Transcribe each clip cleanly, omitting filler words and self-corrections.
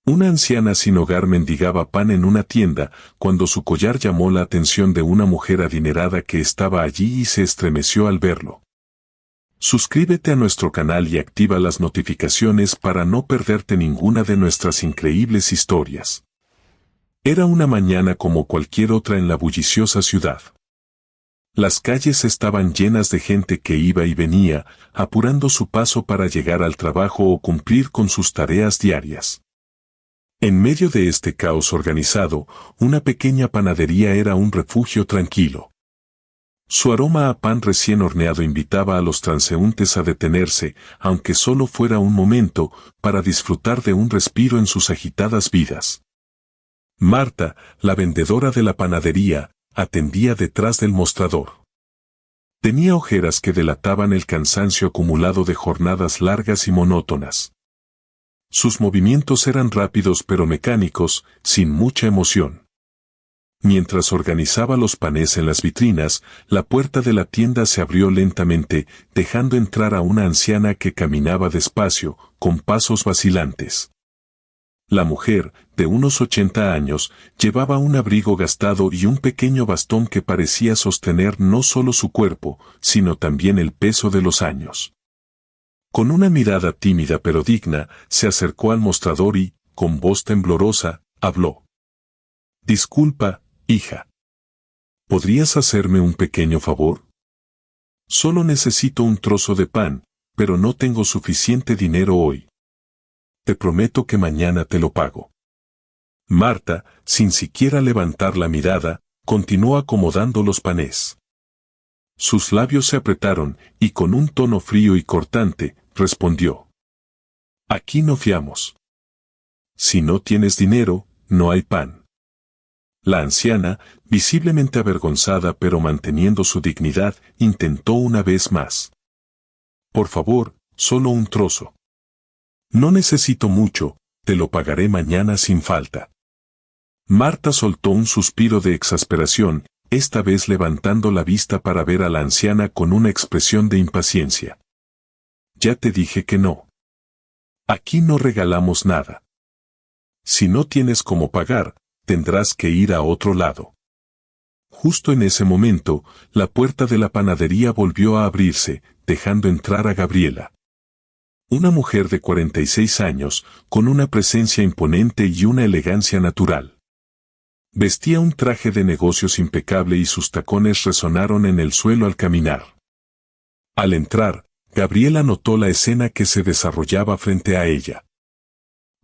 Una anciana sin hogar mendigaba pan en una tienda, cuando su collar llamó la atención de una mujer adinerada que estaba allí y se estremeció al verlo. Suscríbete a nuestro canal y activa las notificaciones para no perderte ninguna de nuestras increíbles historias. Era una mañana como cualquier otra en la bulliciosa ciudad. Las calles estaban llenas de gente que iba y venía, apurando su paso para llegar al trabajo o cumplir con sus tareas diarias. En medio de este caos organizado, una pequeña panadería era un refugio tranquilo. Su aroma a pan recién horneado invitaba a los transeúntes a detenerse, aunque solo fuera un momento, para disfrutar de un respiro en sus agitadas vidas. Marta, la vendedora de la panadería, atendía detrás del mostrador. Tenía ojeras que delataban el cansancio acumulado de jornadas largas y monótonas. Sus movimientos eran rápidos pero mecánicos, sin mucha emoción. Mientras organizaba los panes en las vitrinas, la puerta de la tienda se abrió lentamente, dejando entrar a una anciana que caminaba despacio, con pasos vacilantes. La mujer, de unos 80 años, llevaba un abrigo gastado y un pequeño bastón que parecía sostener no solo su cuerpo, sino también el peso de los años. Con una mirada tímida pero digna, se acercó al mostrador y, con voz temblorosa, habló. «Disculpa, hija. ¿Podrías hacerme un pequeño favor? Solo necesito un trozo de pan, pero no tengo suficiente dinero hoy. Te prometo que mañana te lo pago». Marta, sin siquiera levantar la mirada, continuó acomodando los panes. Sus labios se apretaron, y con un tono frío y cortante, respondió. «Aquí no fiamos. Si no tienes dinero, no hay pan». La anciana, visiblemente avergonzada pero manteniendo su dignidad, intentó una vez más. «Por favor, solo un trozo. No necesito mucho, te lo pagaré mañana sin falta». Marta soltó un suspiro de exasperación, esta vez levantando la vista para ver a la anciana con una expresión de impaciencia. «Ya te dije que no. Aquí no regalamos nada. Si no tienes cómo pagar, tendrás que ir a otro lado». Justo en ese momento, la puerta de la panadería volvió a abrirse, dejando entrar a Gabriela. Una mujer de 46 años, con una presencia imponente y una elegancia natural. Vestía un traje de negocios impecable y sus tacones resonaron en el suelo al caminar. Al entrar, Gabriela notó la escena que se desarrollaba frente a ella.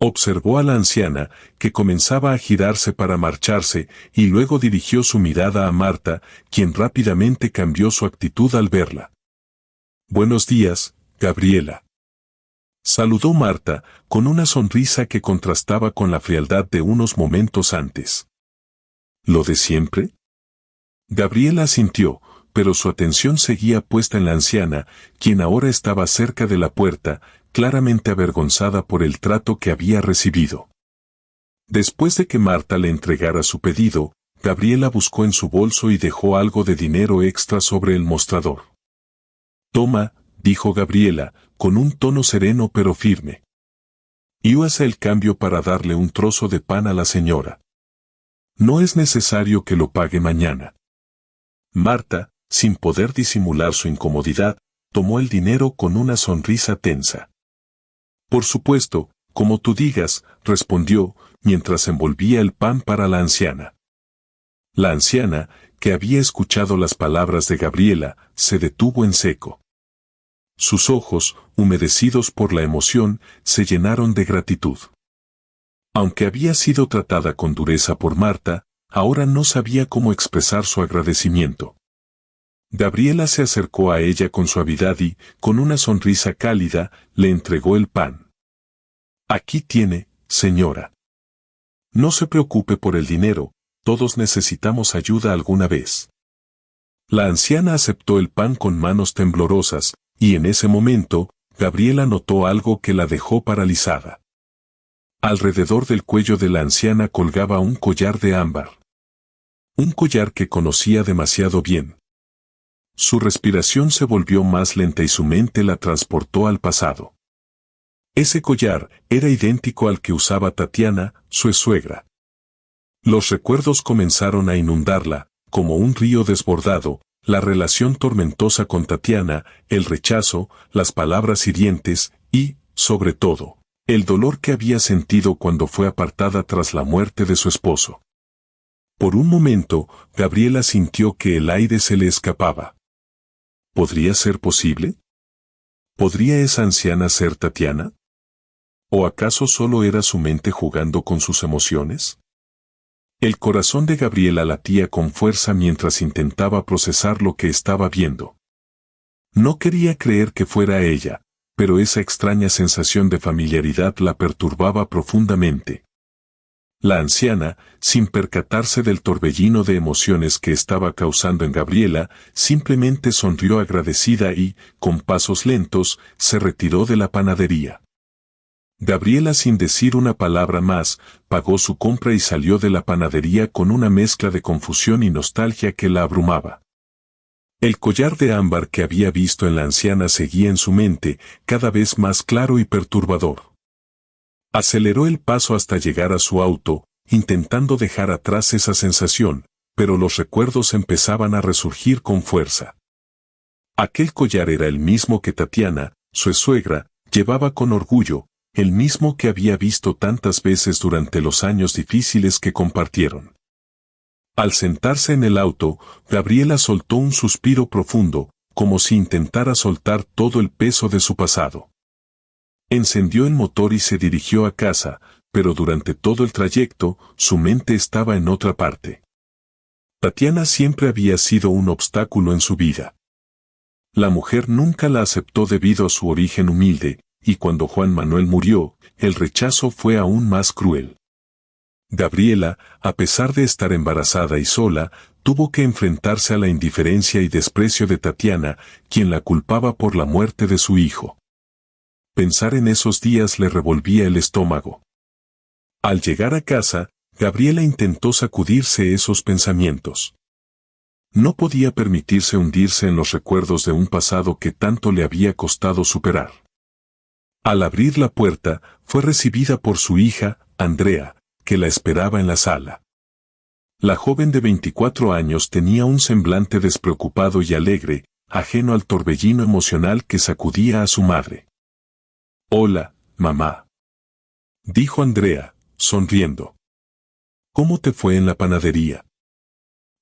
Observó a la anciana, que comenzaba a girarse para marcharse, y luego dirigió su mirada a Marta, quien rápidamente cambió su actitud al verla. «Buenos días, Gabriela», saludó Marta, con una sonrisa que contrastaba con la frialdad de unos momentos antes. «¿Lo de siempre?». Gabriela asintió, pero su atención seguía puesta en la anciana, quien ahora estaba cerca de la puerta, claramente avergonzada por el trato que había recibido. Después de que Marta le entregara su pedido, Gabriela buscó en su bolso y dejó algo de dinero extra sobre el mostrador. «Toma», dijo Gabriela, con un tono sereno pero firme. «Y hace el cambio para darle un trozo de pan a la señora. No es necesario que lo pague mañana». Marta, sin poder disimular su incomodidad, tomó el dinero con una sonrisa tensa. «Por supuesto, como tú digas», respondió, mientras envolvía el pan para la anciana. La anciana, que había escuchado las palabras de Gabriela, se detuvo en seco. Sus ojos, humedecidos por la emoción, se llenaron de gratitud. Aunque había sido tratada con dureza por Marta, ahora no sabía cómo expresar su agradecimiento. Gabriela se acercó a ella con suavidad y, con una sonrisa cálida, le entregó el pan. «Aquí tiene, señora. No se preocupe por el dinero, todos necesitamos ayuda alguna vez». La anciana aceptó el pan con manos temblorosas, y en ese momento, Gabriela notó algo que la dejó paralizada. Alrededor del cuello de la anciana colgaba un collar de ámbar. Un collar que conocía demasiado bien. Su respiración se volvió más lenta y su mente la transportó al pasado. Ese collar era idéntico al que usaba Tatiana, su suegra. Los recuerdos comenzaron a inundarla, como un río desbordado, la relación tormentosa con Tatiana, el rechazo, las palabras hirientes y, sobre todo, el dolor que había sentido cuando fue apartada tras la muerte de su esposo. Por un momento, Gabriela sintió que el aire se le escapaba. ¿Podría ser posible? ¿Podría esa anciana ser Tatiana? ¿O acaso solo era su mente jugando con sus emociones? El corazón de Gabriela latía con fuerza mientras intentaba procesar lo que estaba viendo. No quería creer que fuera ella, pero esa extraña sensación de familiaridad la perturbaba profundamente. La anciana, sin percatarse del torbellino de emociones que estaba causando en Gabriela, simplemente sonrió agradecida y, con pasos lentos, se retiró de la panadería. Gabriela, sin decir una palabra más, pagó su compra y salió de la panadería con una mezcla de confusión y nostalgia que la abrumaba. El collar de ámbar que había visto en la anciana seguía en su mente, cada vez más claro y perturbador. Aceleró el paso hasta llegar a su auto, intentando dejar atrás esa sensación, pero los recuerdos empezaban a resurgir con fuerza. Aquel collar era el mismo que Tatiana, su suegra, llevaba con orgullo, el mismo que había visto tantas veces durante los años difíciles que compartieron. Al sentarse en el auto, Gabriela soltó un suspiro profundo, como si intentara soltar todo el peso de su pasado. Encendió el motor y se dirigió a casa, pero durante todo el trayecto, su mente estaba en otra parte. Tatiana siempre había sido un obstáculo en su vida. La mujer nunca la aceptó debido a su origen humilde, y cuando Juan Manuel murió, el rechazo fue aún más cruel. Gabriela, a pesar de estar embarazada y sola, tuvo que enfrentarse a la indiferencia y desprecio de Tatiana, quien la culpaba por la muerte de su hijo. Pensar en esos días le revolvía el estómago. Al llegar a casa, Gabriela intentó sacudirse esos pensamientos. No podía permitirse hundirse en los recuerdos de un pasado que tanto le había costado superar. Al abrir la puerta, fue recibida por su hija, Andrea, que la esperaba en la sala. La joven de 24 años tenía un semblante despreocupado y alegre, ajeno al torbellino emocional que sacudía a su madre. «Hola, mamá», dijo Andrea, sonriendo. «¿Cómo te fue en la panadería?».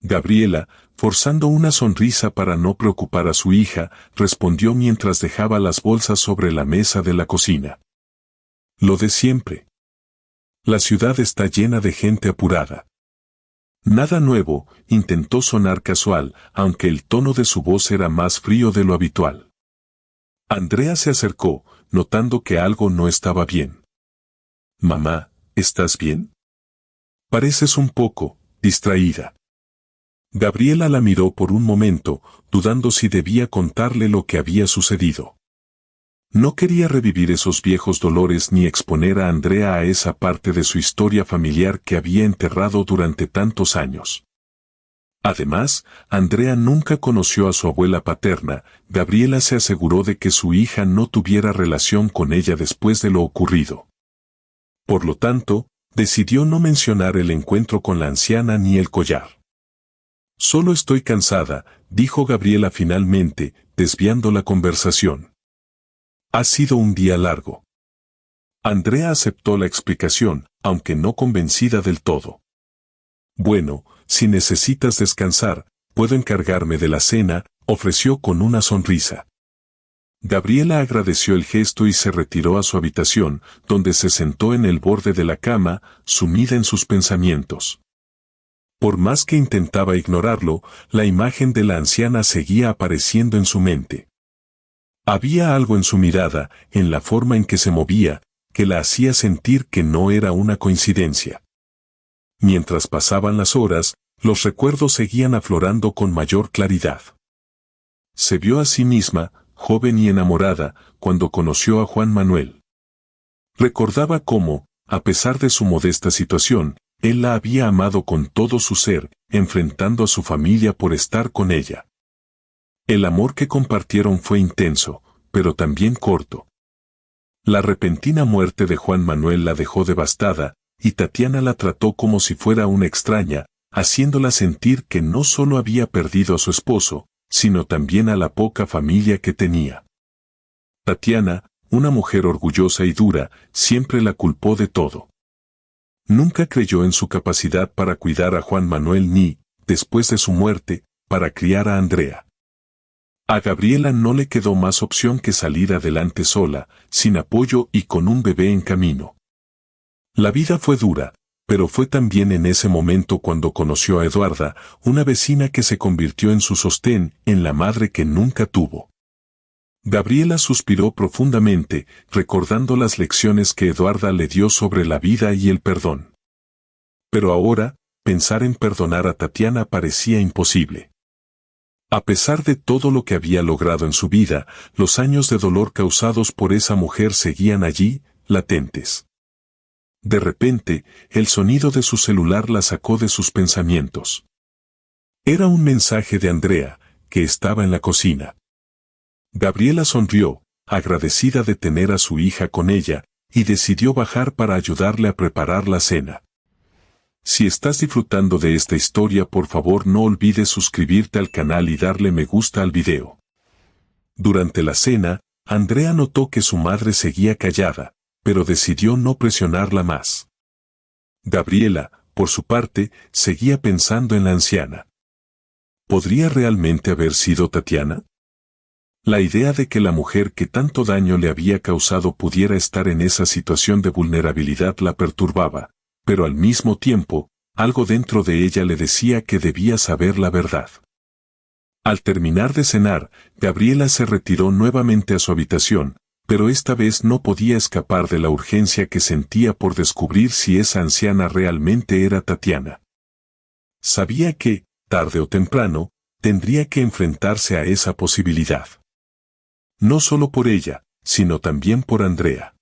Gabriela, forzando una sonrisa para no preocupar a su hija, respondió mientras dejaba las bolsas sobre la mesa de la cocina. «Lo de siempre. La ciudad está llena de gente apurada». Nada nuevo, intentó sonar casual, aunque el tono de su voz era más frío de lo habitual. Andrea se acercó, notando que algo no estaba bien. «Mamá, ¿estás bien? Pareces un poco distraída». Gabriela la miró por un momento, dudando si debía contarle lo que había sucedido. No quería revivir esos viejos dolores ni exponer a Andrea a esa parte de su historia familiar que había enterrado durante tantos años. Además, Andrea nunca conoció a su abuela paterna. Gabriela se aseguró de que su hija no tuviera relación con ella después de lo ocurrido. Por lo tanto, decidió no mencionar el encuentro con la anciana ni el collar. «Solo estoy cansada», dijo Gabriela finalmente, desviando la conversación. «Ha sido un día largo». Andrea aceptó la explicación, aunque no convencida del todo. «Bueno, si necesitas descansar, puedo encargarme de la cena», ofreció con una sonrisa. Gabriela agradeció el gesto y se retiró a su habitación, donde se sentó en el borde de la cama, sumida en sus pensamientos. Por más que intentaba ignorarlo, la imagen de la anciana seguía apareciendo en su mente. Había algo en su mirada, en la forma en que se movía, que la hacía sentir que no era una coincidencia. Mientras pasaban las horas, los recuerdos seguían aflorando con mayor claridad. Se vio a sí misma, joven y enamorada, cuando conoció a Juan Manuel. Recordaba cómo, a pesar de su modesta situación, él la había amado con todo su ser, enfrentando a su familia por estar con ella. El amor que compartieron fue intenso, pero también corto. La repentina muerte de Juan Manuel la dejó devastada, y Tatiana la trató como si fuera una extraña, haciéndola sentir que no solo había perdido a su esposo, sino también a la poca familia que tenía. Tatiana, una mujer orgullosa y dura, siempre la culpó de todo. Nunca creyó en su capacidad para cuidar a Juan Manuel ni, después de su muerte, para criar a Andrea. A Gabriela no le quedó más opción que salir adelante sola, sin apoyo y con un bebé en camino. La vida fue dura, pero fue también en ese momento cuando conoció a Eduarda, una vecina que se convirtió en su sostén, en la madre que nunca tuvo. Gabriela suspiró profundamente, recordando las lecciones que Eduarda le dio sobre la vida y el perdón. Pero ahora, pensar en perdonar a Tatiana parecía imposible. A pesar de todo lo que había logrado en su vida, los años de dolor causados por esa mujer seguían allí, latentes. De repente, el sonido de su celular la sacó de sus pensamientos. Era un mensaje de Andrea, que estaba en la cocina. Gabriela sonrió, agradecida de tener a su hija con ella, y decidió bajar para ayudarle a preparar la cena. Si estás disfrutando de esta historia, por favor no olvides suscribirte al canal y darle me gusta al video. Durante la cena, Andrea notó que su madre seguía callada, pero decidió no presionarla más. Gabriela, por su parte, seguía pensando en la anciana. ¿Podría realmente haber sido Tatiana? La idea de que la mujer que tanto daño le había causado pudiera estar en esa situación de vulnerabilidad la perturbaba, pero al mismo tiempo, algo dentro de ella le decía que debía saber la verdad. Al terminar de cenar, Gabriela se retiró nuevamente a su habitación, pero esta vez no podía escapar de la urgencia que sentía por descubrir si esa anciana realmente era Tatiana. Sabía que, tarde o temprano, tendría que enfrentarse a esa posibilidad. No solo por ella, sino también por Andrea.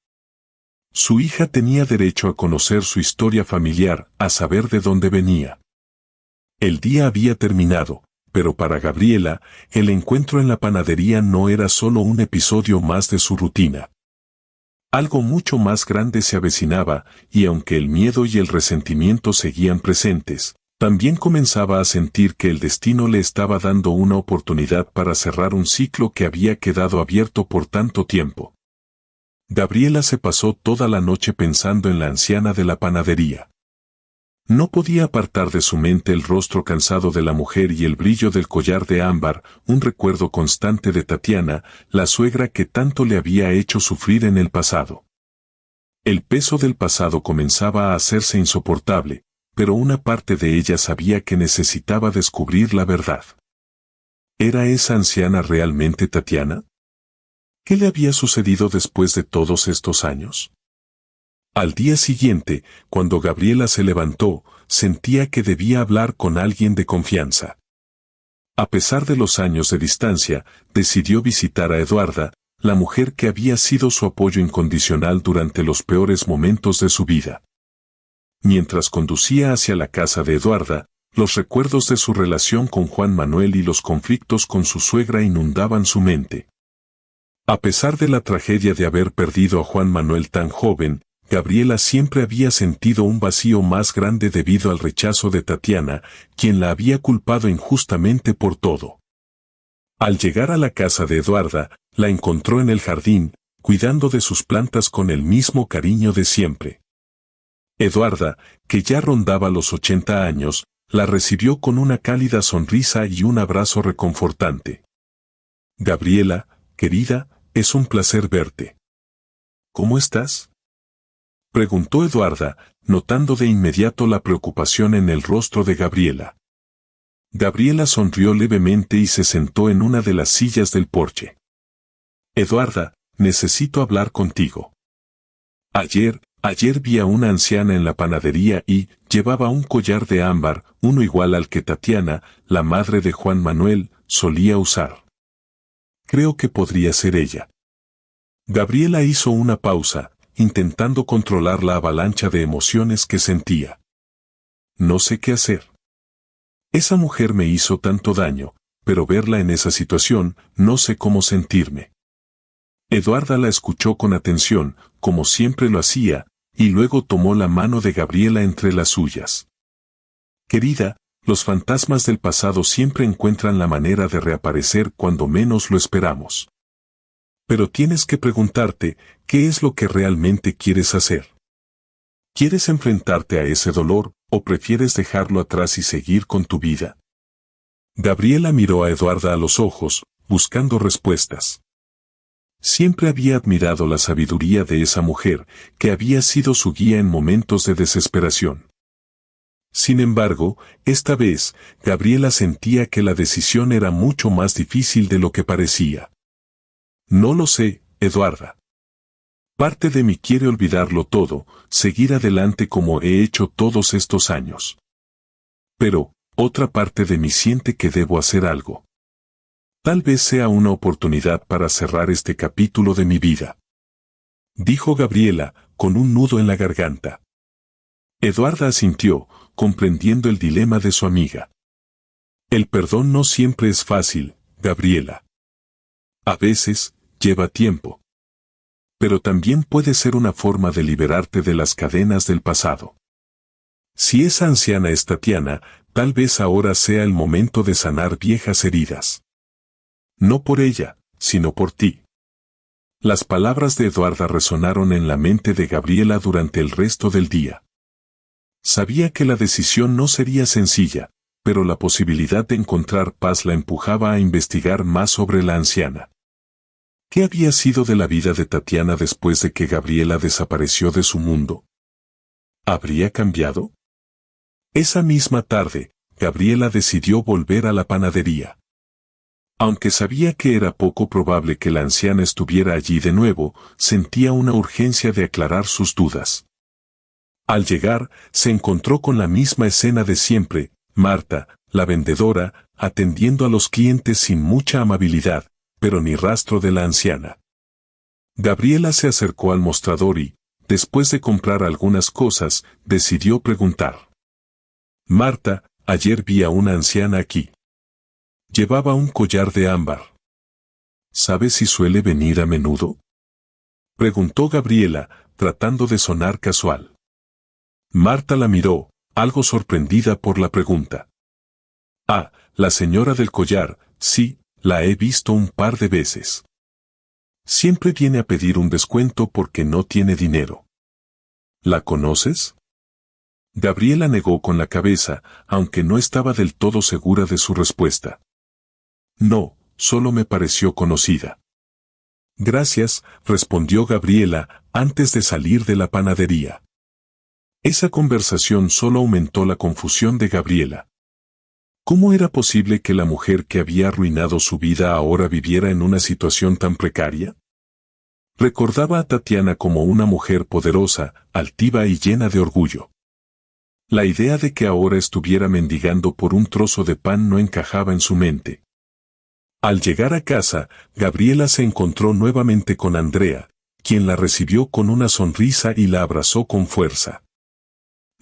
Su hija tenía derecho a conocer su historia familiar, a saber de dónde venía. El día había terminado, pero para Gabriela, el encuentro en la panadería no era solo un episodio más de su rutina. Algo mucho más grande se avecinaba, y aunque el miedo y el resentimiento seguían presentes, también comenzaba a sentir que el destino le estaba dando una oportunidad para cerrar un ciclo que había quedado abierto por tanto tiempo. Gabriela se pasó toda la noche pensando en la anciana de la panadería. No podía apartar de su mente el rostro cansado de la mujer y el brillo del collar de ámbar, un recuerdo constante de Tatiana, la suegra que tanto le había hecho sufrir en el pasado. El peso del pasado comenzaba a hacerse insoportable, pero una parte de ella sabía que necesitaba descubrir la verdad. ¿Era esa anciana realmente Tatiana? ¿Qué le había sucedido después de todos estos años? Al día siguiente, cuando Gabriela se levantó, sentía que debía hablar con alguien de confianza. A pesar de los años de distancia, decidió visitar a Eduarda, la mujer que había sido su apoyo incondicional durante los peores momentos de su vida. Mientras conducía hacia la casa de Eduarda, los recuerdos de su relación con Juan Manuel y los conflictos con su suegra inundaban su mente. A pesar de la tragedia de haber perdido a Juan Manuel tan joven, Gabriela siempre había sentido un vacío más grande debido al rechazo de Tatiana, quien la había culpado injustamente por todo. Al llegar a la casa de Eduarda, la encontró en el jardín, cuidando de sus plantas con el mismo cariño de siempre. Eduarda, que ya rondaba los 80 años, la recibió con una cálida sonrisa y un abrazo reconfortante. Gabriela, querida, es un placer verte. ¿Cómo estás?, preguntó Eduarda, notando de inmediato la preocupación en el rostro de Gabriela. Gabriela sonrió levemente y se sentó en una de las sillas del porche. Eduarda, necesito hablar contigo. Ayer vi a una anciana en la panadería y llevaba un collar de ámbar, uno igual al que Tatiana, la madre de Juan Manuel, solía usar. Creo que podría ser ella. Gabriela hizo una pausa, intentando controlar la avalancha de emociones que sentía. No sé qué hacer. Esa mujer me hizo tanto daño, pero verla en esa situación, no sé cómo sentirme. Eduarda la escuchó con atención, como siempre lo hacía, y luego tomó la mano de Gabriela entre las suyas. Querida, los fantasmas del pasado siempre encuentran la manera de reaparecer cuando menos lo esperamos. Pero tienes que preguntarte, ¿qué es lo que realmente quieres hacer? ¿Quieres enfrentarte a ese dolor, o prefieres dejarlo atrás y seguir con tu vida? Gabriela miró a Eduarda a los ojos, buscando respuestas. Siempre había admirado la sabiduría de esa mujer, que había sido su guía en momentos de desesperación. Sin embargo, esta vez, Gabriela sentía que la decisión era mucho más difícil de lo que parecía. No lo sé, Eduarda. Parte de mí quiere olvidarlo todo, seguir adelante como he hecho todos estos años. Pero, otra parte de mí siente que debo hacer algo. Tal vez sea una oportunidad para cerrar este capítulo de mi vida. Dijo Gabriela, con un nudo en la garganta. Eduarda asintió, comprendiendo el dilema de su amiga. El perdón no siempre es fácil, Gabriela. A veces, lleva tiempo. Pero también puede ser una forma de liberarte de las cadenas del pasado. Si esa anciana es Tatiana, tal vez ahora sea el momento de sanar viejas heridas. No por ella, sino por ti. Las palabras de Eduarda resonaron en la mente de Gabriela durante el resto del día. Sabía que la decisión no sería sencilla, pero la posibilidad de encontrar paz la empujaba a investigar más sobre la anciana. ¿Qué había sido de la vida de Tatiana después de que Gabriela desapareció de su mundo? ¿Habría cambiado? Esa misma tarde, Gabriela decidió volver a la panadería. Aunque sabía que era poco probable que la anciana estuviera allí de nuevo, sentía una urgencia de aclarar sus dudas. Al llegar, se encontró con la misma escena de siempre, Marta, la vendedora, atendiendo a los clientes sin mucha amabilidad, pero ni rastro de la anciana. Gabriela se acercó al mostrador y, después de comprar algunas cosas, decidió preguntar. Marta, ayer vi a una anciana aquí. Llevaba un collar de ámbar. ¿Sabes si suele venir a menudo? Preguntó Gabriela, tratando de sonar casual. Marta la miró, algo sorprendida por la pregunta. Ah, la señora del collar, sí, la he visto un par de veces. Siempre viene a pedir un descuento porque no tiene dinero. ¿La conoces? Gabriela negó con la cabeza, aunque no estaba del todo segura de su respuesta. No, solo me pareció conocida. Gracias, respondió Gabriela, antes de salir de la panadería. Esa conversación solo aumentó la confusión de Gabriela. ¿Cómo era posible que la mujer que había arruinado su vida ahora viviera en una situación tan precaria? Recordaba a Tatiana como una mujer poderosa, altiva y llena de orgullo. La idea de que ahora estuviera mendigando por un trozo de pan no encajaba en su mente. Al llegar a casa, Gabriela se encontró nuevamente con Andrea, quien la recibió con una sonrisa y la abrazó con fuerza.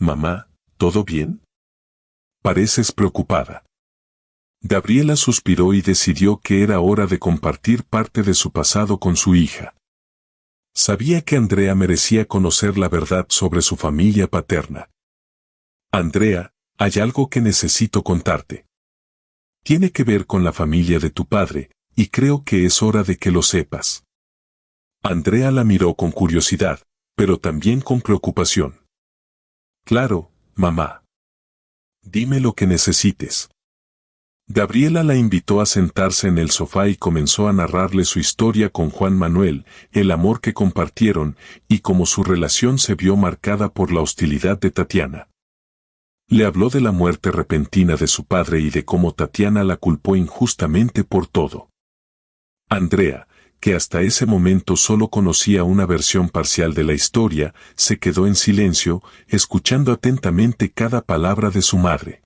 Mamá, ¿todo bien? Pareces preocupada. Gabriela suspiró y decidió que era hora de compartir parte de su pasado con su hija. Sabía que Andrea merecía conocer la verdad sobre su familia paterna. Andrea, hay algo que necesito contarte. Tiene que ver con la familia de tu padre, y creo que es hora de que lo sepas. Andrea la miró con curiosidad, pero también con preocupación. Claro, mamá. Dime lo que necesites. Gabriela la invitó a sentarse en el sofá y comenzó a narrarle su historia con Juan Manuel, el amor que compartieron, y cómo su relación se vio marcada por la hostilidad de Tatiana. Le habló de la muerte repentina de su padre y de cómo Tatiana la culpó injustamente por todo. Andrea, que hasta ese momento solo conocía una versión parcial de la historia, se quedó en silencio, escuchando atentamente cada palabra de su madre.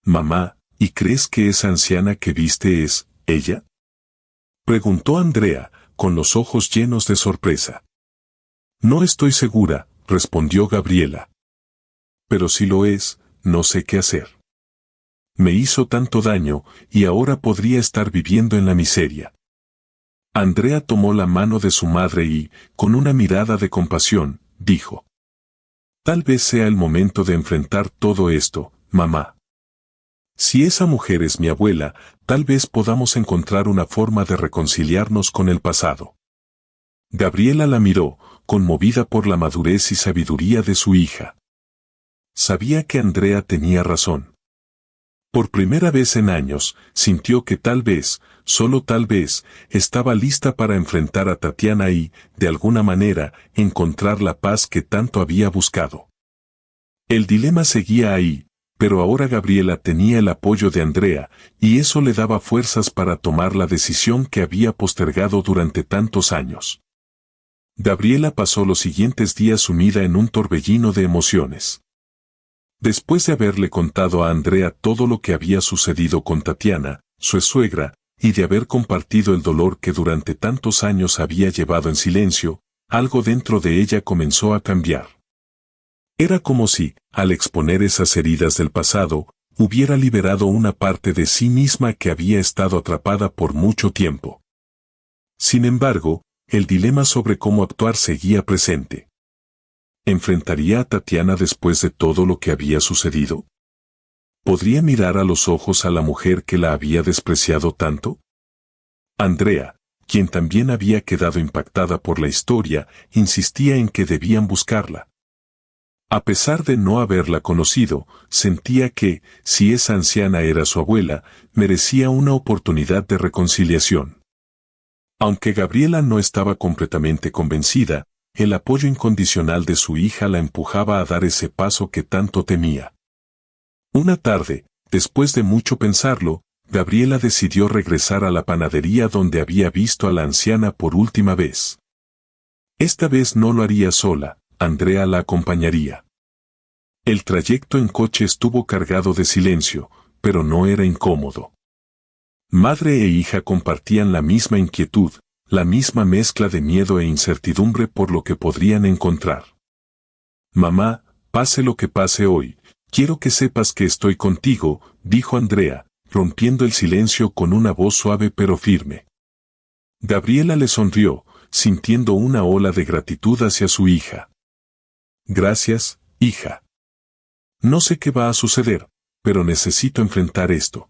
Mamá, ¿y crees que esa anciana que viste es ella? Preguntó Andrea, con los ojos llenos de sorpresa. No estoy segura, respondió Gabriela. Pero si lo es, no sé qué hacer. Me hizo tanto daño, y ahora podría estar viviendo en la miseria. Andrea tomó la mano de su madre y, con una mirada de compasión, dijo: «Tal vez sea el momento de enfrentar todo esto, mamá. Si esa mujer es mi abuela, tal vez podamos encontrar una forma de reconciliarnos con el pasado». Gabriela la miró, conmovida por la madurez y sabiduría de su hija. Sabía que Andrea tenía razón. Por primera vez en años, sintió que tal vez, solo tal vez, estaba lista para enfrentar a Tatiana y, de alguna manera, encontrar la paz que tanto había buscado. El dilema seguía ahí, pero ahora Gabriela tenía el apoyo de Andrea, y eso le daba fuerzas para tomar la decisión que había postergado durante tantos años. Gabriela pasó los siguientes días sumida en un torbellino de emociones. Después de haberle contado a Andrea todo lo que había sucedido con Tatiana, su suegra, y de haber compartido el dolor que durante tantos años había llevado en silencio, algo dentro de ella comenzó a cambiar. Era como si, al exponer esas heridas del pasado, hubiera liberado una parte de sí misma que había estado atrapada por mucho tiempo. Sin embargo, el dilema sobre cómo actuar seguía presente. ¿Enfrentaría a Tatiana después de todo lo que había sucedido? ¿Podría mirar a los ojos a la mujer que la había despreciado tanto? Andrea, quien también había quedado impactada por la historia, insistía en que debían buscarla. A pesar de no haberla conocido, sentía que, si esa anciana era su abuela, merecía una oportunidad de reconciliación. Aunque Gabriela no estaba completamente convencida, el apoyo incondicional de su hija la empujaba a dar ese paso que tanto temía. Una tarde, después de mucho pensarlo, Gabriela decidió regresar a la panadería donde había visto a la anciana por última vez. Esta vez no lo haría sola, Andrea la acompañaría. El trayecto en coche estuvo cargado de silencio, pero no era incómodo. Madre e hija compartían la misma inquietud, la misma mezcla de miedo e incertidumbre por lo que podrían encontrar. «Mamá, pase lo que pase hoy, quiero que sepas que estoy contigo», dijo Andrea, rompiendo el silencio con una voz suave pero firme. Gabriela le sonrió, sintiendo una ola de gratitud hacia su hija. «Gracias, hija. No sé qué va a suceder, pero necesito enfrentar esto.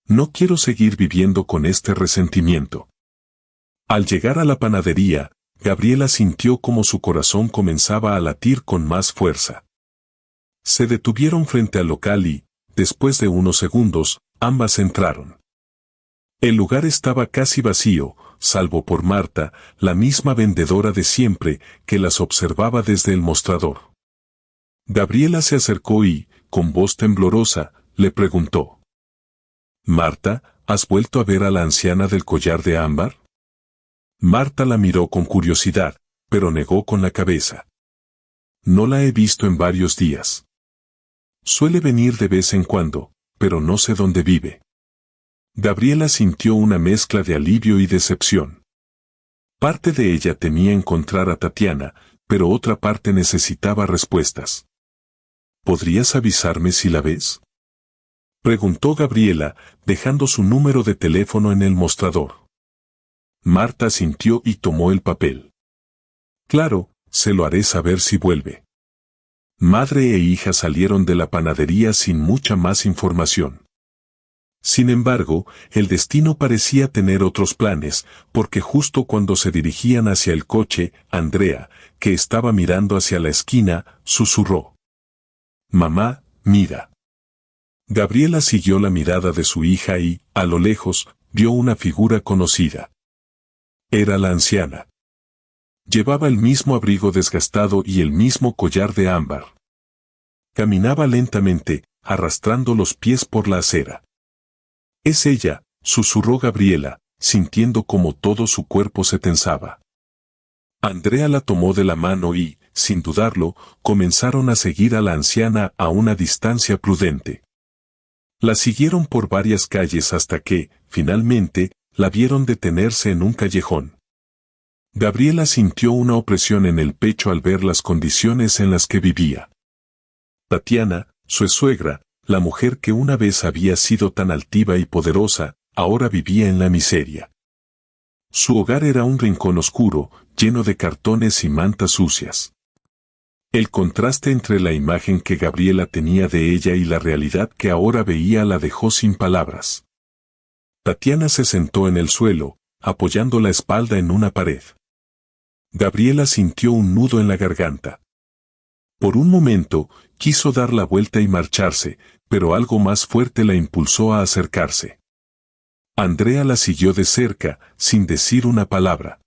No quiero seguir viviendo con este resentimiento». Al llegar a la panadería, Gabriela sintió como su corazón comenzaba a latir con más fuerza. Se detuvieron frente al local y, después de unos segundos, ambas entraron. El lugar estaba casi vacío, salvo por Marta, la misma vendedora de siempre, que las observaba desde el mostrador. Gabriela se acercó y, con voz temblorosa, le preguntó: «Marta, ¿has vuelto a ver a la anciana del collar de ámbar?». Marta la miró con curiosidad, pero negó con la cabeza. «No la he visto en varios días. Suele venir de vez en cuando, pero no sé dónde vive». Gabriela sintió una mezcla de alivio y decepción. Parte de ella temía encontrar a Tatiana, pero otra parte necesitaba respuestas. «¿Podrías avisarme si la ves?», preguntó Gabriela, dejando su número de teléfono en el mostrador. Marta asintió y tomó el papel. «Claro, se lo haré saber si vuelve». Madre e hija salieron de la panadería sin mucha más información. Sin embargo, el destino parecía tener otros planes, porque justo cuando se dirigían hacia el coche, Andrea, que estaba mirando hacia la esquina, susurró: «Mamá, mira». Gabriela siguió la mirada de su hija y, a lo lejos, vio una figura conocida. Era la anciana. Llevaba el mismo abrigo desgastado y el mismo collar de ámbar. Caminaba lentamente, arrastrando los pies por la acera. «Es ella», susurró Gabriela, sintiendo como todo su cuerpo se tensaba. Andrea la tomó de la mano y, sin dudarlo, comenzaron a seguir a la anciana a una distancia prudente. La siguieron por varias calles hasta que, finalmente, la vieron detenerse en un callejón. Gabriela sintió una opresión en el pecho al ver las condiciones en las que vivía. Tatiana, su suegra, la mujer que una vez había sido tan altiva y poderosa, ahora vivía en la miseria. Su hogar era un rincón oscuro, lleno de cartones y mantas sucias. El contraste entre la imagen que Gabriela tenía de ella y la realidad que ahora veía la dejó sin palabras. Tatiana se sentó en el suelo, apoyando la espalda en una pared. Gabriela sintió un nudo en la garganta. Por un momento, quiso dar la vuelta y marcharse, pero algo más fuerte la impulsó a acercarse. Andrea la siguió de cerca, sin decir una palabra.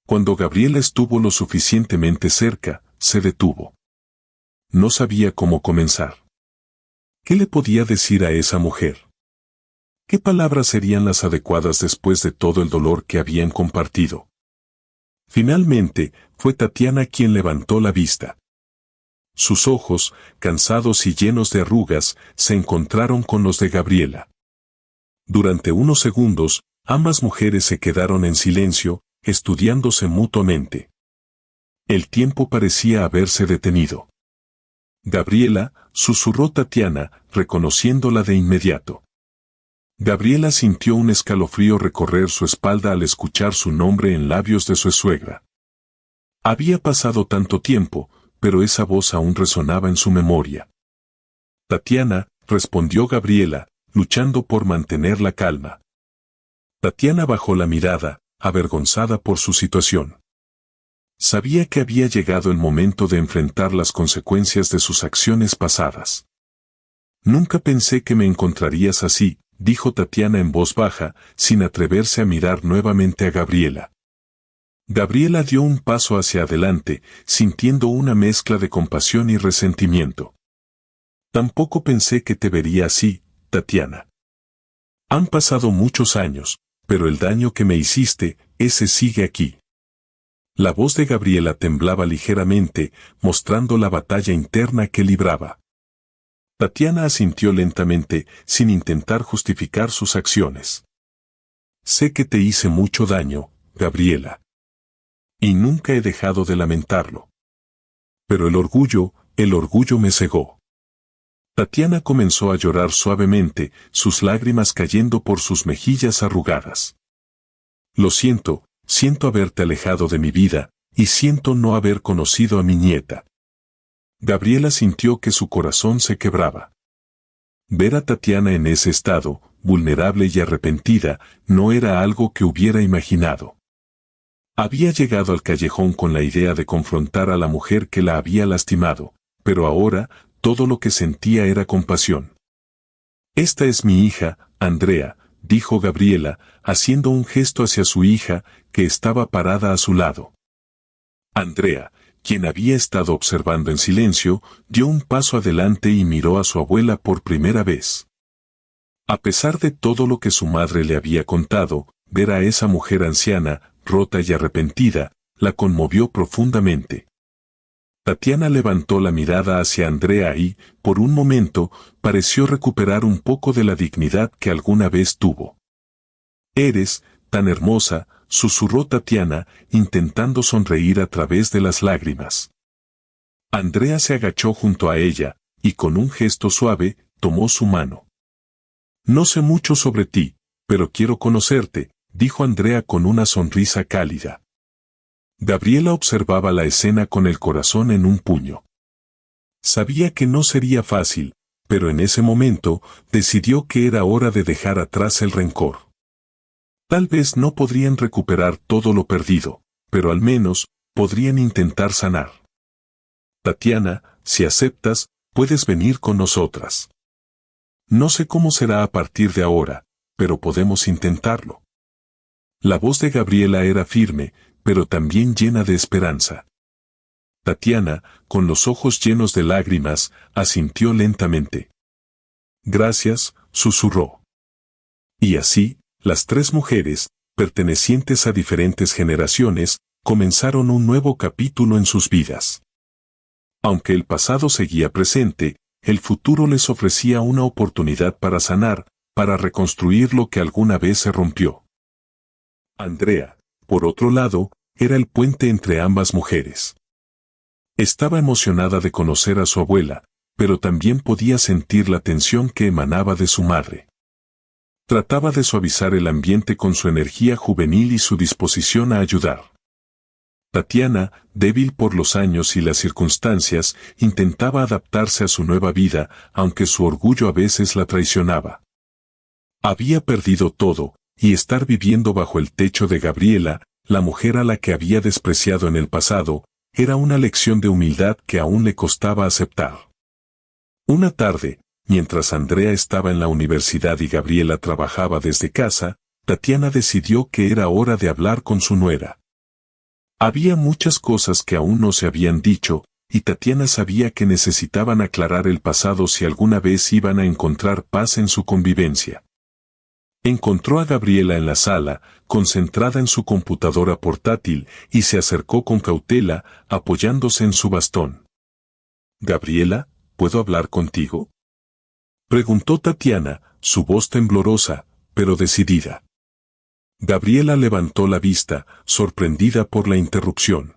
Cuando Gabriela estuvo lo suficientemente cerca, se detuvo. No sabía cómo comenzar. ¿Qué le podía decir a esa mujer? ¿Qué palabras serían las adecuadas después de todo el dolor que habían compartido? Finalmente, fue Tatiana quien levantó la vista. Sus ojos, cansados y llenos de arrugas, se encontraron con los de Gabriela. Durante unos segundos, ambas mujeres se quedaron en silencio, estudiándose mutuamente. El tiempo parecía haberse detenido. Gabriela, susurró Tatiana, reconociéndola de inmediato. Gabriela sintió un escalofrío recorrer su espalda al escuchar su nombre en labios de su suegra. Había pasado tanto tiempo, pero esa voz aún resonaba en su memoria. Tatiana, respondió Gabriela, luchando por mantener la calma. Tatiana bajó la mirada, avergonzada por su situación. Sabía que había llegado el momento de enfrentar las consecuencias de sus acciones pasadas. Nunca pensé que me encontrarías así, dijo Tatiana en voz baja, sin atreverse a mirar nuevamente a Gabriela. Gabriela dio un paso hacia adelante, sintiendo una mezcla de compasión y resentimiento. Tampoco pensé que te vería así, Tatiana. Han pasado muchos años, pero el daño que me hiciste, ese sigue aquí. La voz de Gabriela temblaba ligeramente, mostrando la batalla interna que libraba. Tatiana asintió lentamente, sin intentar justificar sus acciones. Sé que te hice mucho daño, Gabriela. Y nunca he dejado de lamentarlo. Pero el orgullo me cegó. Tatiana comenzó a llorar suavemente, sus lágrimas cayendo por sus mejillas arrugadas. Lo siento haberte alejado de mi vida, y siento no haber conocido a mi nieta. Gabriela sintió que su corazón se quebraba. Ver a Tatiana en ese estado, vulnerable y arrepentida, no era algo que hubiera imaginado. Había llegado al callejón con la idea de confrontar a la mujer que la había lastimado, pero ahora, todo lo que sentía era compasión. Esta es mi hija, Andrea, dijo Gabriela, haciendo un gesto hacia su hija, que estaba parada a su lado. Andrea, quien había estado observando en silencio, dio un paso adelante y miró a su abuela por primera vez. A pesar de todo lo que su madre le había contado, ver a esa mujer anciana, rota y arrepentida, la conmovió profundamente. Tatiana levantó la mirada hacia Andrea y, por un momento, pareció recuperar un poco de la dignidad que alguna vez tuvo. «Eres tan hermosa», susurró Tatiana, intentando sonreír a través de las lágrimas. Andrea se agachó junto a ella, y con un gesto suave, tomó su mano. «No sé mucho sobre ti, pero quiero conocerte», dijo Andrea con una sonrisa cálida. Gabriela observaba la escena con el corazón en un puño. Sabía que no sería fácil, pero en ese momento, decidió que era hora de dejar atrás el rencor. Tal vez no podrían recuperar todo lo perdido, pero al menos, podrían intentar sanar. Tatiana, si aceptas, puedes venir con nosotras. No sé cómo será a partir de ahora, pero podemos intentarlo. La voz de Gabriela era firme, pero también llena de esperanza. Tatiana, con los ojos llenos de lágrimas, asintió lentamente. «Gracias», susurró. Y así, las tres mujeres, pertenecientes a diferentes generaciones, comenzaron un nuevo capítulo en sus vidas. Aunque el pasado seguía presente, el futuro les ofrecía una oportunidad para sanar, para reconstruir lo que alguna vez se rompió. Andrea, por otro lado, era el puente entre ambas mujeres. Estaba emocionada de conocer a su abuela, pero también podía sentir la tensión que emanaba de su madre. Trataba de suavizar el ambiente con su energía juvenil y su disposición a ayudar. Tatiana, débil por los años y las circunstancias, intentaba adaptarse a su nueva vida, aunque su orgullo a veces la traicionaba. Había perdido todo, y estar viviendo bajo el techo de Gabriela, la mujer a la que había despreciado en el pasado, era una lección de humildad que aún le costaba aceptar. Una tarde, mientras Andrea estaba en la universidad y Gabriela trabajaba desde casa, Tatiana decidió que era hora de hablar con su nuera. Había muchas cosas que aún no se habían dicho, y Tatiana sabía que necesitaban aclarar el pasado si alguna vez iban a encontrar paz en su convivencia. Encontró a Gabriela en la sala, concentrada en su computadora portátil, y se acercó con cautela, apoyándose en su bastón. «Gabriela, ¿puedo hablar contigo?», preguntó Tatiana, su voz temblorosa, pero decidida. Gabriela levantó la vista, sorprendida por la interrupción.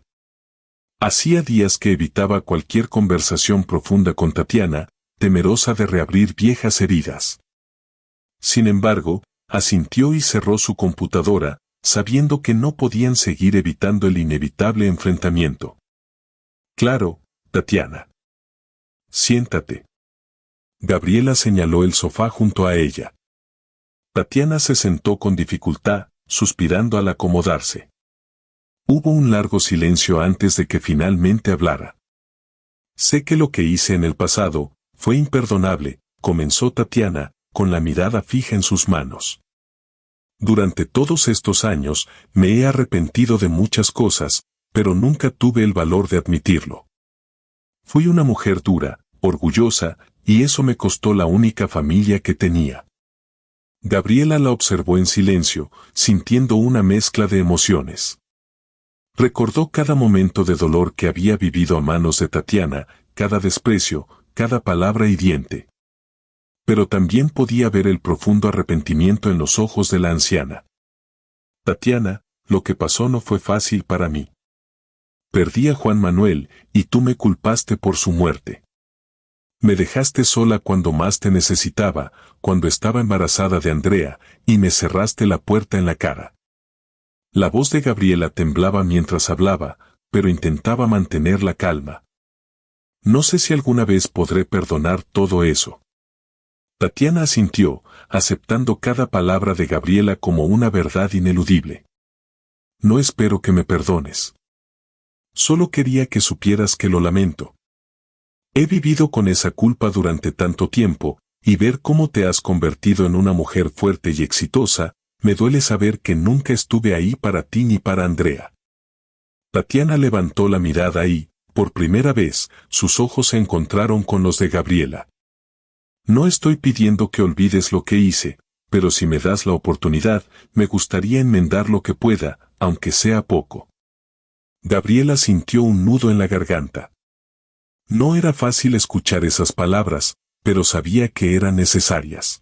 Hacía días que evitaba cualquier conversación profunda con Tatiana, temerosa de reabrir viejas heridas. Sin embargo, asintió y cerró su computadora, sabiendo que no podían seguir evitando el inevitable enfrentamiento. «Claro, Tatiana. Siéntate». Gabriela señaló el sofá junto a ella. Tatiana se sentó con dificultad, suspirando al acomodarse. Hubo un largo silencio antes de que finalmente hablara. «Sé que lo que hice en el pasado fue imperdonable», comenzó Tatiana, con la mirada fija en sus manos. «Durante todos estos años me he arrepentido de muchas cosas, pero nunca tuve el valor de admitirlo. Fui una mujer dura, orgullosa, y eso me costó la única familia que tenía». Gabriela la observó en silencio, sintiendo una mezcla de emociones. Recordó cada momento de dolor que había vivido a manos de Tatiana, cada desprecio, cada palabra hiriente. Pero también podía ver el profundo arrepentimiento en los ojos de la anciana. «Tatiana, lo que pasó no fue fácil para mí. Perdí a Juan Manuel, y tú me culpaste por su muerte. Me dejaste sola cuando más te necesitaba, cuando estaba embarazada de Andrea, y me cerraste la puerta en la cara». La voz de Gabriela temblaba mientras hablaba, pero intentaba mantener la calma. «No sé si alguna vez podré perdonar todo eso». Tatiana asintió, aceptando cada palabra de Gabriela como una verdad ineludible. «No espero que me perdones. Solo quería que supieras que lo lamento. He vivido con esa culpa durante tanto tiempo, y ver cómo te has convertido en una mujer fuerte y exitosa, me duele saber que nunca estuve ahí para ti ni para Andrea». Tatiana levantó la mirada y, por primera vez, sus ojos se encontraron con los de Gabriela. «No estoy pidiendo que olvides lo que hice, pero si me das la oportunidad, me gustaría enmendar lo que pueda, aunque sea poco». Gabriela sintió un nudo en la garganta. No era fácil escuchar esas palabras, pero sabía que eran necesarias.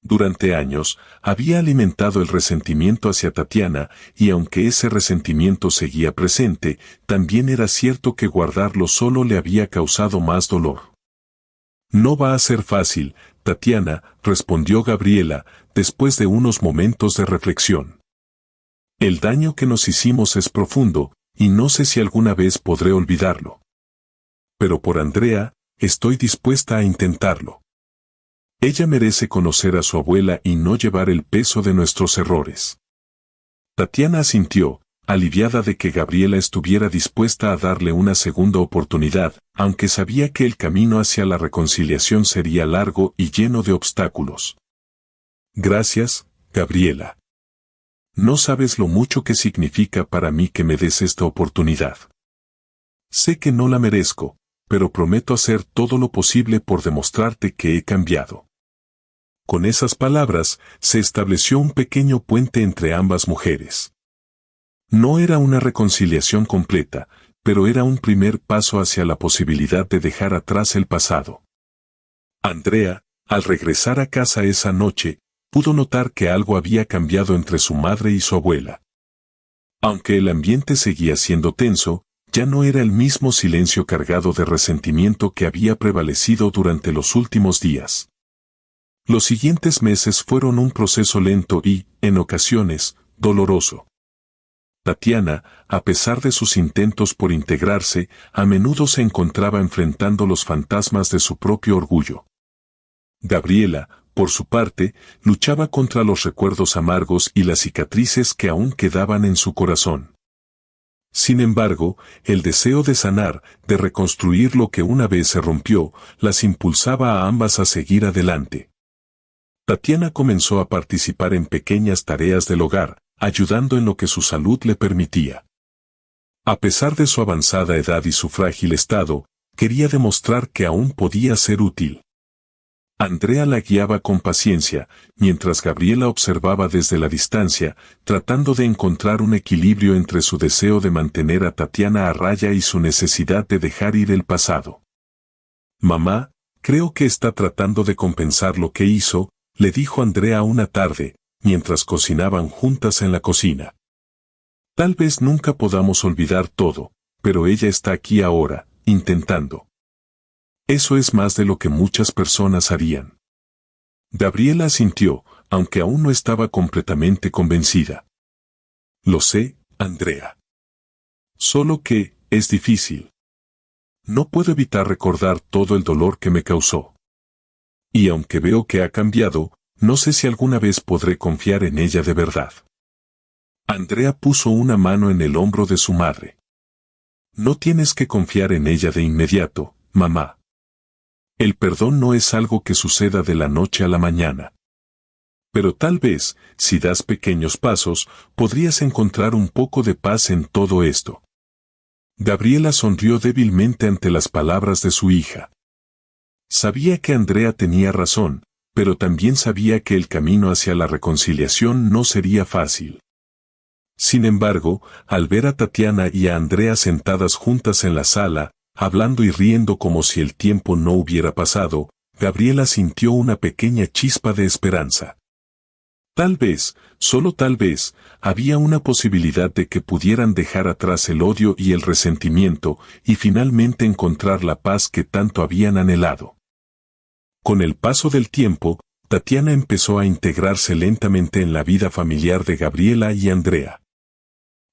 Durante años, había alimentado el resentimiento hacia Tatiana, y aunque ese resentimiento seguía presente, también era cierto que guardarlo solo le había causado más dolor. «No va a ser fácil, Tatiana», respondió Gabriela, después de unos momentos de reflexión. «El daño que nos hicimos es profundo, y no sé si alguna vez podré olvidarlo. Pero por Andrea, estoy dispuesta a intentarlo. Ella merece conocer a su abuela y no llevar el peso de nuestros errores». Tatiana asintió, aliviada de que Gabriela estuviera dispuesta a darle una segunda oportunidad, aunque sabía que el camino hacia la reconciliación sería largo y lleno de obstáculos. «Gracias, Gabriela. No sabes lo mucho que significa para mí que me des esta oportunidad. Sé que no la merezco, pero prometo hacer todo lo posible por demostrarte que he cambiado». Con esas palabras, se estableció un pequeño puente entre ambas mujeres. No era una reconciliación completa, pero era un primer paso hacia la posibilidad de dejar atrás el pasado. Andrea, al regresar a casa esa noche, pudo notar que algo había cambiado entre su madre y su abuela. Aunque el ambiente seguía siendo tenso, ya no era el mismo silencio cargado de resentimiento que había prevalecido durante los últimos días. Los siguientes meses fueron un proceso lento y, en ocasiones, doloroso. Tatiana, a pesar de sus intentos por integrarse, a menudo se encontraba enfrentando los fantasmas de su propio orgullo. Gabriela, por su parte, luchaba contra los recuerdos amargos y las cicatrices que aún quedaban en su corazón. Sin embargo, el deseo de sanar, de reconstruir lo que una vez se rompió, las impulsaba a ambas a seguir adelante. Tatiana comenzó a participar en pequeñas tareas del hogar, ayudando en lo que su salud le permitía. A pesar de su avanzada edad y su frágil estado, quería demostrar que aún podía ser útil. Andrea la guiaba con paciencia, mientras Gabriela observaba desde la distancia, tratando de encontrar un equilibrio entre su deseo de mantener a Tatiana a raya y su necesidad de dejar ir el pasado. «Mamá, creo que está tratando de compensar lo que hizo», le dijo Andrea una tarde, mientras cocinaban juntas en la cocina. «Tal vez nunca podamos olvidar todo, pero ella está aquí ahora, intentando. Eso es más de lo que muchas personas harían». Gabriela asintió, aunque aún no estaba completamente convencida. «Lo sé, Andrea. Solo que, es difícil. No puedo evitar recordar todo el dolor que me causó. Y aunque veo que ha cambiado, no sé si alguna vez podré confiar en ella de verdad». Andrea puso una mano en el hombro de su madre. «No tienes que confiar en ella de inmediato, mamá. El perdón no es algo que suceda de la noche a la mañana. Pero tal vez, si das pequeños pasos, podrías encontrar un poco de paz en todo esto». Gabriela sonrió débilmente ante las palabras de su hija. Sabía que Andrea tenía razón, pero también sabía que el camino hacia la reconciliación no sería fácil. Sin embargo, al ver a Tatiana y a Andrea sentadas juntas en la sala, hablando y riendo como si el tiempo no hubiera pasado, Gabriela sintió una pequeña chispa de esperanza. Tal vez, solo tal vez, había una posibilidad de que pudieran dejar atrás el odio y el resentimiento y finalmente encontrar la paz que tanto habían anhelado. Con el paso del tiempo, Tatiana empezó a integrarse lentamente en la vida familiar de Gabriela y Andrea.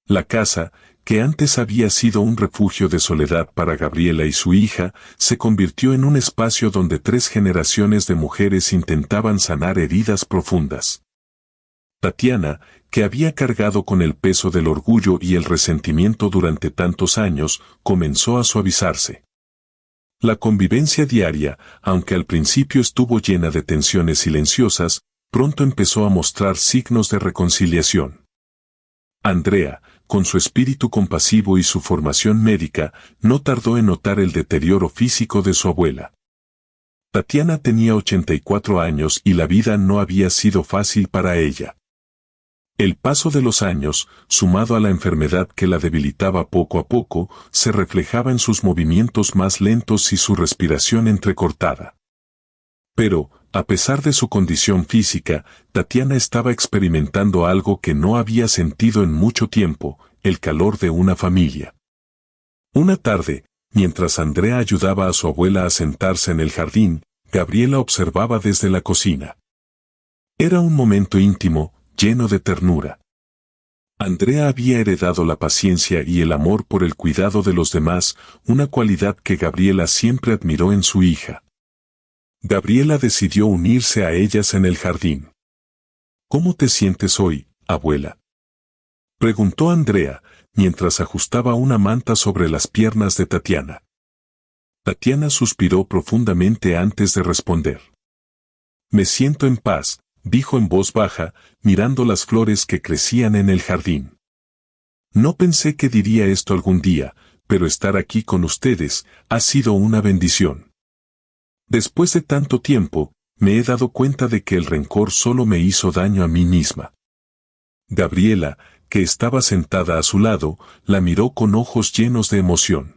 La casa, que antes había sido un refugio de soledad para Gabriela y su hija, se convirtió en un espacio donde 3 generaciones de mujeres intentaban sanar heridas profundas. Tatiana, que había cargado con el peso del orgullo y el resentimiento durante tantos años, comenzó a suavizarse. La convivencia diaria, aunque al principio estuvo llena de tensiones silenciosas, pronto empezó a mostrar signos de reconciliación. Andrea, con su espíritu compasivo y su formación médica, no tardó en notar el deterioro físico de su abuela. Tatiana tenía 84 años y la vida no había sido fácil para ella. El paso de los años, sumado a la enfermedad que la debilitaba poco a poco, se reflejaba en sus movimientos más lentos y su respiración entrecortada. Pero, a pesar de su condición física, Tatiana estaba experimentando algo que no había sentido en mucho tiempo, el calor de una familia. Una tarde, mientras Andrea ayudaba a su abuela a sentarse en el jardín, Gabriela observaba desde la cocina. Era un momento íntimo, lleno de ternura. Andrea había heredado la paciencia y el amor por el cuidado de los demás, una cualidad que Gabriela siempre admiró en su hija. Gabriela decidió unirse a ellas en el jardín. «¿Cómo te sientes hoy, abuela?», preguntó Andrea, mientras ajustaba una manta sobre las piernas de Tatiana. Tatiana suspiró profundamente antes de responder. «Me siento en paz», dijo en voz baja, mirando las flores que crecían en el jardín. «No pensé que diría esto algún día, pero estar aquí con ustedes ha sido una bendición. Después de tanto tiempo, me he dado cuenta de que el rencor solo me hizo daño a mí misma». Gabriela, que estaba sentada a su lado, la miró con ojos llenos de emoción.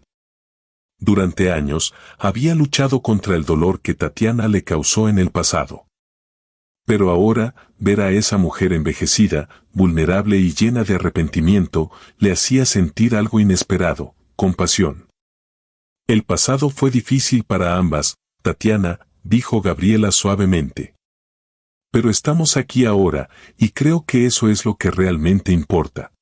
Durante años, había luchado contra el dolor que Tatiana le causó en el pasado. Pero ahora, ver a esa mujer envejecida, vulnerable y llena de arrepentimiento, le hacía sentir algo inesperado, compasión. «El pasado fue difícil para ambas, Tatiana», dijo Gabriela suavemente. Pero estamos aquí ahora, y creo que eso es lo que realmente importa.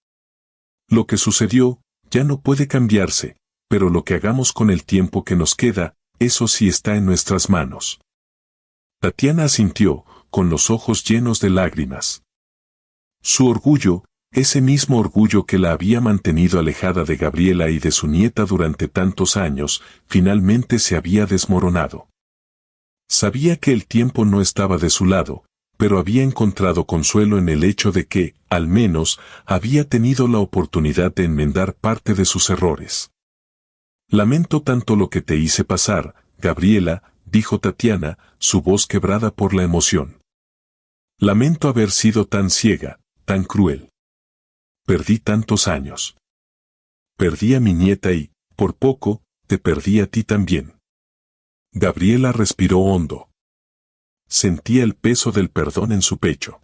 Lo que sucedió, ya no puede cambiarse, pero lo que hagamos con el tiempo que nos queda, eso sí está en nuestras manos. Tatiana asintió, con los ojos llenos de lágrimas. Su orgullo, ese mismo orgullo que la había mantenido alejada de Gabriela y de su nieta durante tantos años, finalmente se había desmoronado. Sabía que el tiempo no estaba de su lado, pero había encontrado consuelo en el hecho de que, al menos, había tenido la oportunidad de enmendar parte de sus errores. Lamento tanto lo que te hice pasar, Gabriela, dijo Tatiana, su voz quebrada por la emoción. Lamento haber sido tan ciega, tan cruel. Perdí tantos años. Perdí a mi nieta y, por poco, te perdí a ti también. Gabriela respiró hondo. Sentía el peso del perdón en su pecho.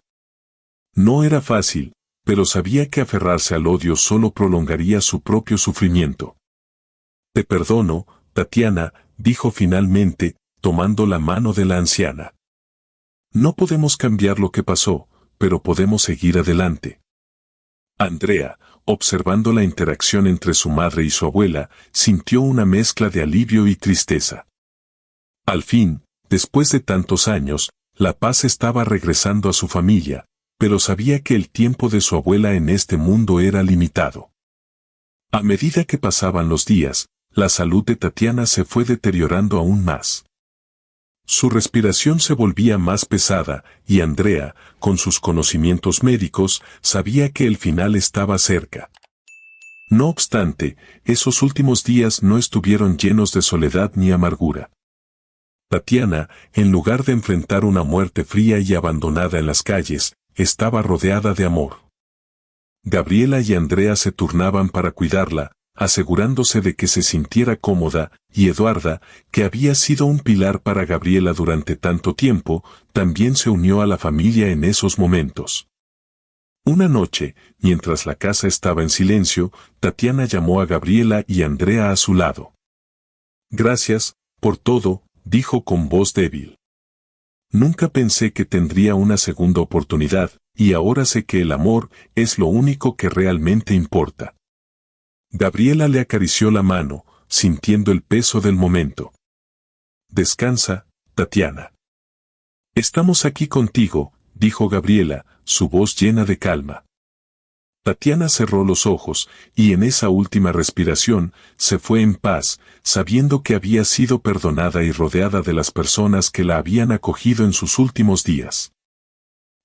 No era fácil, pero sabía que aferrarse al odio solo prolongaría su propio sufrimiento. Te perdono, Tatiana, dijo finalmente, tomando la mano de la anciana. No podemos cambiar lo que pasó, pero podemos seguir adelante. Andrea, observando la interacción entre su madre y su abuela, sintió una mezcla de alivio y tristeza. Al fin, después de tantos años, la paz estaba regresando a su familia, pero sabía que el tiempo de su abuela en este mundo era limitado. A medida que pasaban los días, la salud de Tatiana se fue deteriorando aún más. Su respiración se volvía más pesada, y Andrea, con sus conocimientos médicos, sabía que el final estaba cerca. No obstante, esos últimos días no estuvieron llenos de soledad ni amargura. Tatiana, en lugar de enfrentar una muerte fría y abandonada en las calles, estaba rodeada de amor. Gabriela y Andrea se turnaban para cuidarla, asegurándose de que se sintiera cómoda, y Eduarda, que había sido un pilar para Gabriela durante tanto tiempo, también se unió a la familia en esos momentos. Una noche, mientras la casa estaba en silencio, Tatiana llamó a Gabriela y Andrea a su lado. Gracias, por todo, dijo con voz débil. Nunca pensé que tendría una segunda oportunidad, y ahora sé que el amor es lo único que realmente importa. Gabriela le acarició la mano, sintiendo el peso del momento. Descansa, Tatiana. Estamos aquí contigo, dijo Gabriela, su voz llena de calma. Tatiana cerró los ojos, y en esa última respiración, se fue en paz, sabiendo que había sido perdonada y rodeada de las personas que la habían acogido en sus últimos días.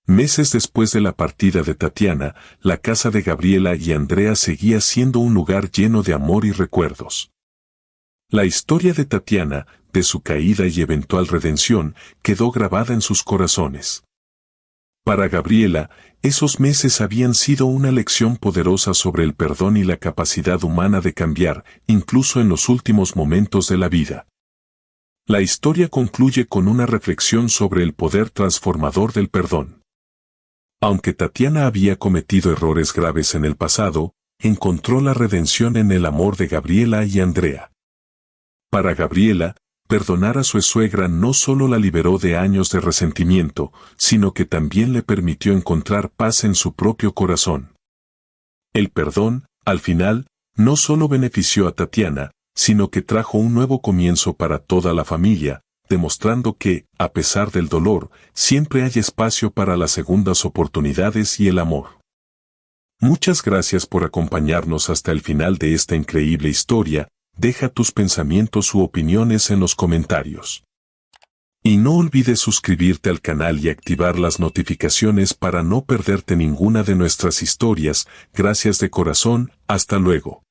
Meses después de la partida de Tatiana, la casa de Gabriela y Andrea seguía siendo un lugar lleno de amor y recuerdos. La historia de Tatiana, de su caída y eventual redención, quedó grabada en sus corazones. Para Gabriela, esos meses habían sido una lección poderosa sobre el perdón y la capacidad humana de cambiar, incluso en los últimos momentos de la vida. La historia concluye con una reflexión sobre el poder transformador del perdón. Aunque Tatiana había cometido errores graves en el pasado, encontró la redención en el amor de Gabriela y Andrea. Para Gabriela, perdonar a su suegra no solo la liberó de años de resentimiento, sino que también le permitió encontrar paz en su propio corazón. El perdón, al final, no solo benefició a Tatiana, sino que trajo un nuevo comienzo para toda la familia, demostrando que, a pesar del dolor, siempre hay espacio para las segundas oportunidades y el amor. Muchas gracias por acompañarnos hasta el final de esta increíble historia. Deja tus pensamientos u opiniones en los comentarios. Y no olvides suscribirte al canal y activar las notificaciones para no perderte ninguna de nuestras historias. Gracias de corazón, hasta luego.